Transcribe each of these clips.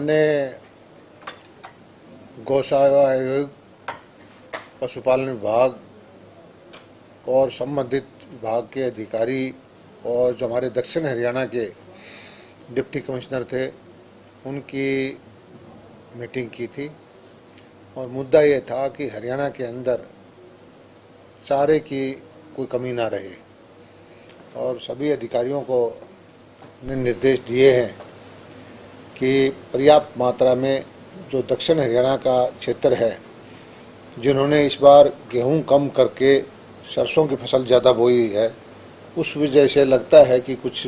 हमने गौशाला आयोग, पशुपालन विभाग और संबंधित विभाग के अधिकारी और जो हमारे दक्षिण हरियाणा के डिप्टी कमिश्नर थे उनकी मीटिंग की थी और मुद्दा ये था कि हरियाणा के अंदर चारे की कोई कमी ना रहे और सभी अधिकारियों को ने निर्देश दिए हैं कि पर्याप्त मात्रा में जो दक्षिण हरियाणा का क्षेत्र है, जिन्होंने इस बार गेहूं कम करके सरसों की फसल ज़्यादा बोई है, उस वजह से लगता है कि कुछ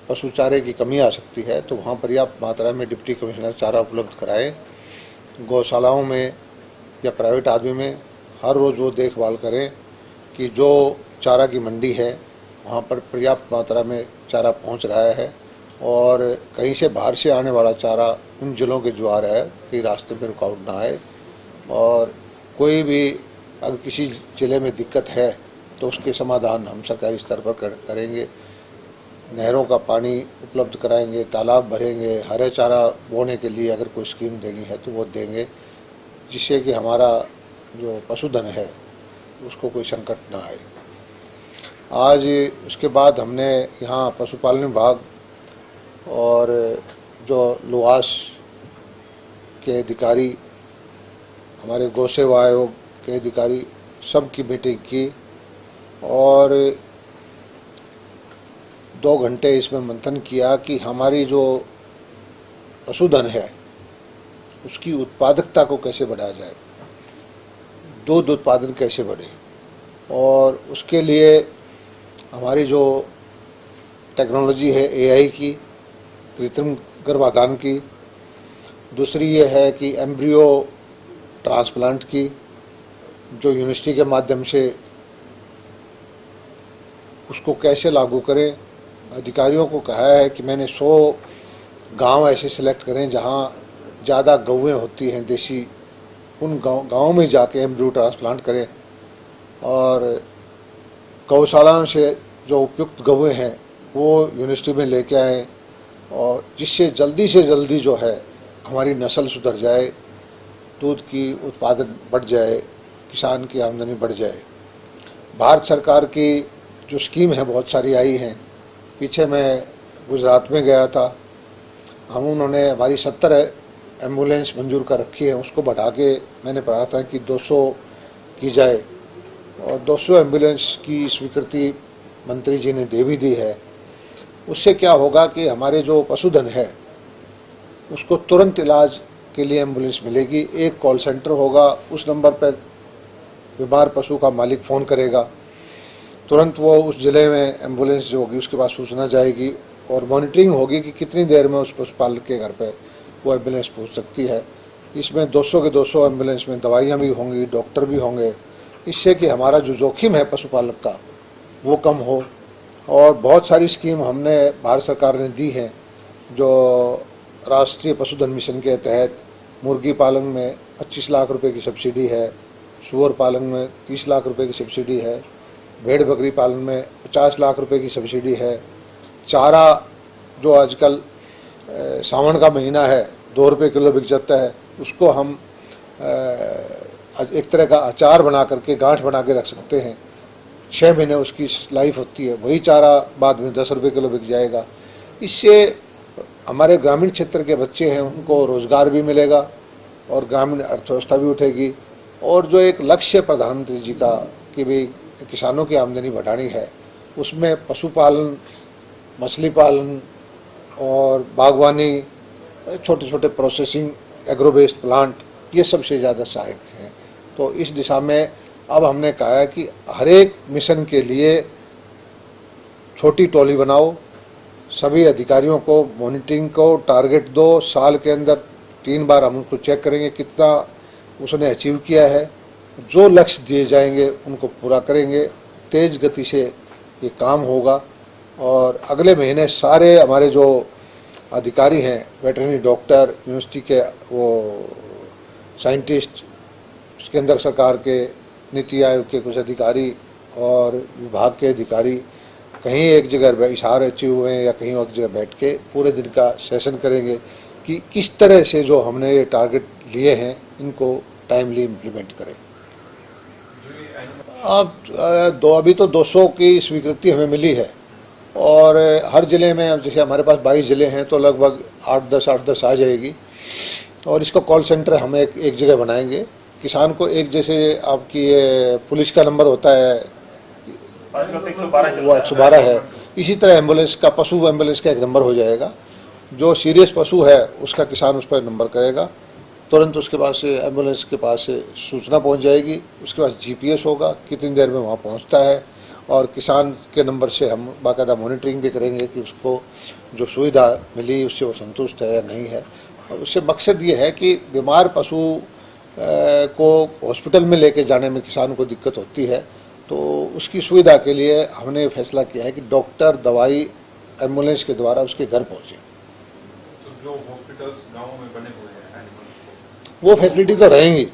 पशु चारे की कमी आ सकती है, तो वहाँ पर्याप्त मात्रा में डिप्टी कमिश्नर चारा उपलब्ध कराएं। गौशालाओं में या प्राइवेट आदमी में हर रोज़ वो देखभाल करें कि जो चारा की मंडी है वहाँ पर पर्याप्त मात्रा में चारा पहुँच रहा है और कहीं से बाहर से आने वाला चारा उन जिलों के जो आ रहा है कि रास्ते में रुकावट ना आए और कोई भी अगर किसी ज़िले में दिक्कत है तो उसके समाधान हम सरकारी स्तर पर करेंगे। नहरों का पानी उपलब्ध कराएंगे, तालाब भरेंगे, हरे चारा बोने के लिए अगर कोई स्कीम देनी है तो वो देंगे, जिससे कि हमारा जो पशुधन है उसको कोई संकट ना आए। आज उसके बाद हमने यहाँ पशुपालन विभाग और जो लुहास के अधिकारी, हमारे गौ सेवा आयोग के अधिकारी सब की मीटिंग की और 2 घंटे इसमें मंथन किया कि हमारी जो पशुधन है उसकी उत्पादकता को कैसे बढ़ाया जाए, दूध उत्पादन कैसे बढ़े और उसके लिए हमारी जो टेक्नोलॉजी है एआई की, कृत्रिम गर्भाधान की, दूसरी ये है कि एम्ब्रियो ट्रांसप्लांट की, जो यूनिवर्सिटी के माध्यम से उसको कैसे लागू करें। अधिकारियों को कहा है कि मैंने 100 गांव ऐसे सिलेक्ट करें जहां ज़्यादा गौएँ होती हैं देसी, उन गाँव में जाके एम्ब्रियो ट्रांसप्लांट करें और गौशालाओं से जो उपयुक्त गौएँ हैं वो यूनिवर्सिटी में लेके आएँ और जिससे जल्दी से जल्दी जो है हमारी नस्ल सुधर जाए, दूध की उत्पादन बढ़ जाए, किसान की आमदनी बढ़ जाए। भारत सरकार की जो स्कीम है बहुत सारी आई हैं। पीछे मैं गुजरात में गया था, उन्होंने हमारी 70 एम्बुलेंस मंजूर कर रखी है, उसको बढ़ा के मैंने पढ़ा था कि 200 की जाए और 200 एम्बुलेंस की स्वीकृति मंत्री जी ने दे भी दी है। उससे क्या होगा कि हमारे जो पशुधन है उसको तुरंत इलाज के लिए एम्बुलेंस मिलेगी। एक कॉल सेंटर होगा, उस नंबर पर बीमार पशु का मालिक फ़ोन करेगा, तुरंत वो उस ज़िले में एम्बुलेंस जो होगी उसके पास सूचना जाएगी और मॉनिटरिंग होगी कि कितनी देर में उस पशुपालक के घर पे वो एम्बुलेंस पहुंच सकती है। इसमें 200 के 200 एम्बुलेंस में दवाइयाँ भी होंगी, डॉक्टर भी होंगे, इससे कि हमारा जो जोखिम है पशुपालक का वो कम हो। और बहुत सारी स्कीम हमने भारत सरकार ने दी है, जो राष्ट्रीय पशुधन मिशन के तहत मुर्गी पालन में 25 लाख रुपए की सब्सिडी है, सूअर पालन में 30 लाख रुपए की सब्सिडी है, भेड़ बकरी पालन में 50 लाख रुपए की सब्सिडी है। चारा जो आजकल सावन का महीना है 2 रुपये किलो बिक जाता है, उसको हम एक तरह का अचार बना करके गांठ बना के रख सकते हैं। 6 महीने उसकी लाइफ होती है, वही चारा बाद में 10 रुपये किलो बिक जाएगा। इससे हमारे ग्रामीण क्षेत्र के बच्चे हैं उनको रोज़गार भी मिलेगा और ग्रामीण अर्थव्यवस्था भी उठेगी। और जो एक लक्ष्य प्रधानमंत्री जी का कि भी किसानों की आमदनी बढ़ानी है, उसमें पशुपालन, मछली पालन और बागवानी, छोटे छोटे प्रोसेसिंग एग्रो बेस्ड प्लांट, ये सबसे ज़्यादा सहायक हैं। तो इस दिशा में अब हमने कहा है कि हर एक मिशन के लिए छोटी टोली बनाओ, सभी अधिकारियों को मॉनिटरिंग को टारगेट दो, साल के अंदर 3 बार हम उनको चेक करेंगे कितना उसने अचीव किया है, जो लक्ष्य दिए जाएंगे उनको पूरा करेंगे। तेज गति से ये काम होगा और अगले महीने सारे हमारे जो अधिकारी हैं, वेटरनरी डॉक्टर, यूनिवर्सिटी के वो साइंटिस्ट, केंद्र सरकार के नीति आयोग के कुछ अधिकारी और विभाग के अधिकारी कहीं एक जगह इशारे रचे हुए हैं या कहीं एक जगह बैठ के पूरे दिन का सेशन करेंगे कि किस तरह से जो हमने ये टारगेट लिए हैं इनको टाइमली इम्प्लीमेंट करें। अब अभी तो 200 की स्वीकृति हमें मिली है और हर ज़िले में, अब जैसे हमारे पास 22 ज़िले हैं तो लगभग 8-10 आ जाएगी। और इसका कॉल सेंटर हम एक जगह बनाएंगे। किसान को एक, जैसे आपकी ये पुलिस का नंबर होता है वो 112 है, इसी तरह एम्बुलेंस का, पशु एम्बुलेंस का एक नंबर हो जाएगा। जो सीरियस पशु है उसका किसान उस पर नंबर करेगा, तुरंत उसके पास से एम्बुलेंस के पास से सूचना पहुंच जाएगी। उसके पास जीपीएस होगा, कितनी देर में वहां पहुंचता है, और किसान के नंबर से हम बाकायदा मॉनिटरिंग भी करेंगे कि उसको जो सुविधा मिली उससे वो संतुष्ट है या नहीं है। और उससे मकसद ये है कि बीमार पशु को हॉस्पिटल में लेके जाने में किसान को दिक्कत होती है, तो उसकी सुविधा के लिए हमने फैसला किया है कि डॉक्टर, दवाई एम्बुलेंस के द्वारा उसके घर पहुंचे। तो जो हॉस्पिटल्स गाँव में बने हुए हैं वो फैसिलिटी तो रहेंगी,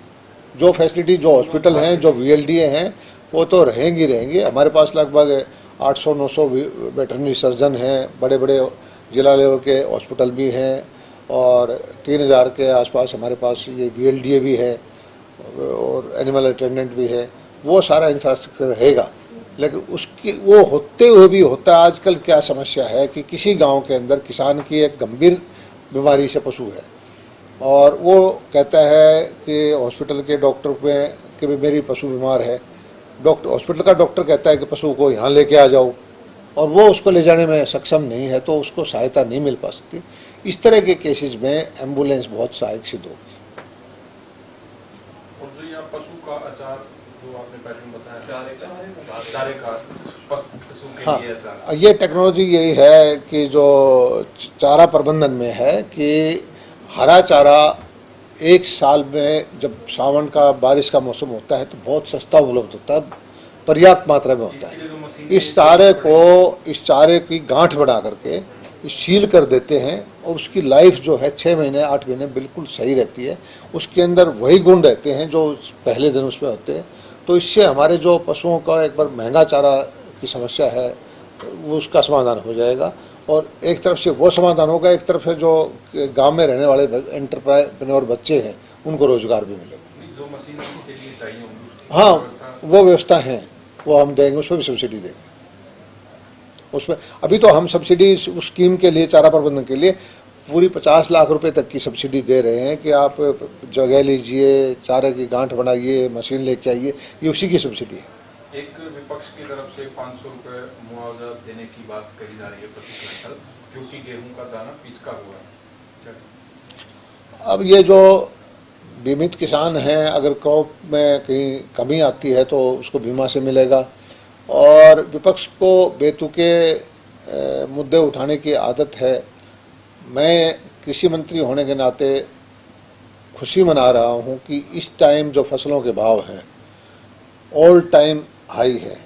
जो फैसिलिटी जो हॉस्पिटल हैं, जो वीएलडीए हैं, वो तो रहेंगी। हमारे पास लगभग 800-900 वेटरनरी सर्जन हैं, बड़े बड़े जिला लेवल के हॉस्पिटल भी हैं, और 3000 के आसपास हमारे पास ये वीएलडीए भी है और एनिमल अटेंडेंट भी है। वो सारा इंफ्रास्ट्रक्चर रहेगा। लेकिन उसकी वो होते हुए भी होता है, आजकल क्या समस्या है कि किसी गांव के अंदर किसान की एक गंभीर बीमारी से पशु है और वो कहता है कि हॉस्पिटल के डॉक्टर में कि मेरी पशु बीमार है, हॉस्पिटल का डॉक्टर कहता है कि पशु को यहाँ लेके आ जाओ, और वो उसको ले जाने में सक्षम नहीं है, तो उसको सहायता नहीं मिल पा सकती। इस तरह के केसेस में एम्बुलेंस बहुत सहायक सिद्ध होगी। और जो यहाँ पशु का आचार जो आपने पहले बताया, चारे का पशु के लिए आचार, हाँ, ये टेक्नोलॉजी यही है कि जो चारा प्रबंधन में है कि हरा चारा एक साल में, जब सावन का, बारिश का मौसम होता है तो बहुत सस्ता उपलब्ध होता है, पर्याप्त मात्रा में होता है। इस चारे की गांठ बना करके सील कर देते हैं और उसकी लाइफ जो है 6 महीने 8 महीने बिल्कुल सही रहती है। उसके अंदर वही गुण रहते हैं जो पहले दिन उसमें होते हैं। तो इससे हमारे जो पशुओं का एक बार महंगा चारा की समस्या है वो उसका समाधान हो जाएगा, और एक तरफ से वो समाधान होगा, एक तरफ से जो गांव में रहने वाले एंटरप्रेन्योर बच्चे हैं उनको रोजगार भी मिलेगा। जो मशीन के लिए चाहिए हाँ, वो व्यवस्था है, वो हम देंगे, उसमें भी सब्सिडी देंगे। उसमें अभी तो हम सब्सिडी उस स्कीम के लिए, चारा प्रबंधन के लिए पूरी 50 लाख रुपए तक की सब्सिडी दे रहे हैं कि आप जगह लीजिए, चारे की गांठ बनाइए, मशीन लेके आइए, ये उसी की सब्सिडी है। एक विपक्ष की तरफ से 500 रुपए मुआवजा देने की बात कही जा रही है प्रति क्विंटल, क्योंकि गेहूं का दाना पिचका हुआ है। अब ये जो बीमित किसान हैं, अगर क्रॉप में कहीं कमी आती है तो उसको बीमा से मिलेगा, और विपक्ष को बेतुके मुद्दे उठाने की आदत है। मैं कृषि मंत्री होने के नाते खुशी मना रहा हूं कि इस टाइम जो फसलों के भाव हैं ऑल टाइम हाई है।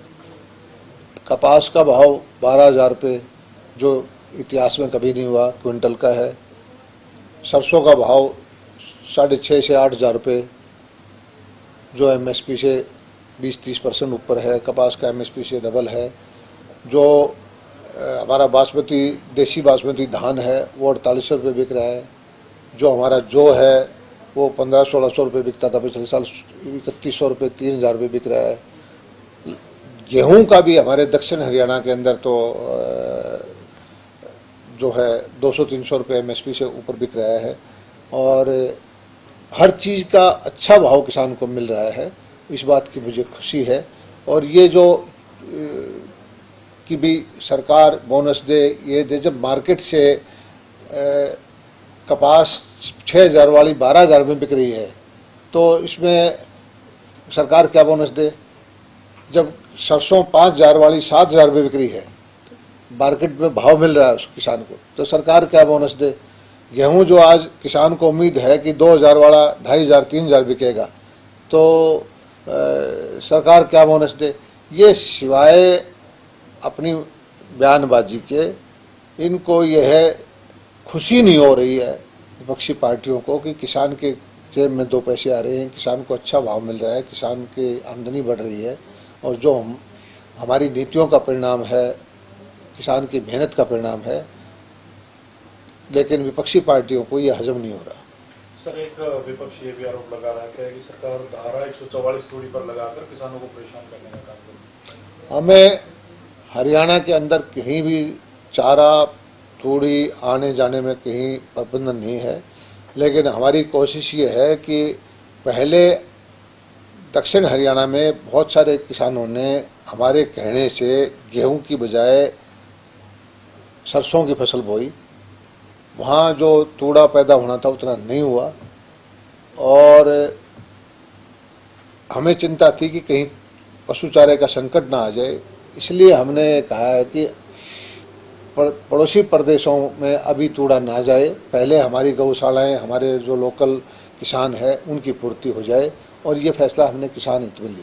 कपास का भाव 12,000 रुपये, जो इतिहास में कभी नहीं हुआ, क्विंटल का है। सरसों का भाव 6,500 से 8,000 रुपये, जो एमएसपी से 20-30% ऊपर है। कपास का एमएसपी से डबल है। जो हमारा बासमती, देसी बासमती धान है वो 4800 रुपये बिक रहा है। जो हमारा जो है वो 1500-1600 रुपये बिकता था पिछले साल, 3100 रुपये, 3,000 रुपये बिक रहा है। गेहूं का भी हमारे दक्षिण हरियाणा के अंदर तो जो है 200-300 रुपये एमएसपी से ऊपर बिक रहा है, और हर चीज़ का अच्छा भाव किसान को मिल रहा है। इस बात की मुझे खुशी है। और ये जो कि भी सरकार बोनस दे, ये दे, जब मार्केट से कपास 6,000 वाली 12,000 में बिक रही है तो इसमें सरकार क्या बोनस दे। जब सरसों 5,000 वाली 7,000 रुपये बिक रही है, मार्केट में भाव मिल रहा है उस किसान को, तो सरकार क्या बोनस दे। गेहूं जो आज किसान को उम्मीद है कि 2,000 वाला 2,500-3,000 बिकेगा, तो सरकार क्या बोनस दे। ये सिवाय अपनी बयानबाजी के इनको यह खुशी नहीं हो रही है विपक्षी पार्टियों को कि किसान के जेब में 2 पैसे आ रहे हैं, किसान को अच्छा भाव मिल रहा है, किसान की आमदनी बढ़ रही है। और जो हमारी नीतियों का परिणाम है, किसान की मेहनत का परिणाम है, लेकिन विपक्षी पार्टियों को ये हजम नहीं हो रहा। सर, एक विपक्ष ये भी आरोप लगा रहा है कि सरकार धारा 144 तोड़ी पर लगाकर किसानों को परेशान करने का काम कर रही है। हमें हरियाणा के अंदर कहीं भी चारा तूड़ी आने जाने में कहीं प्रबंधन नहीं है, लेकिन हमारी कोशिश ये है कि पहले दक्षिण हरियाणा में बहुत सारे किसानों ने हमारे कहने से गेहूं की बजाय सरसों की फसल बोई। वहाँ जो तूड़ा पैदा होना था उतना नहीं हुआ और हमें चिंता थी कि कहीं पशु चारे का संकट ना आ जाए, इसलिए हमने कहा है कि पड़ोसी प्रदेशों में अभी तूड़ा ना जाए, पहले हमारी गौशालाएं, हमारे जो लोकल किसान हैं उनकी पूर्ति हो जाए, और ये फैसला हमने किसान हित में लिया।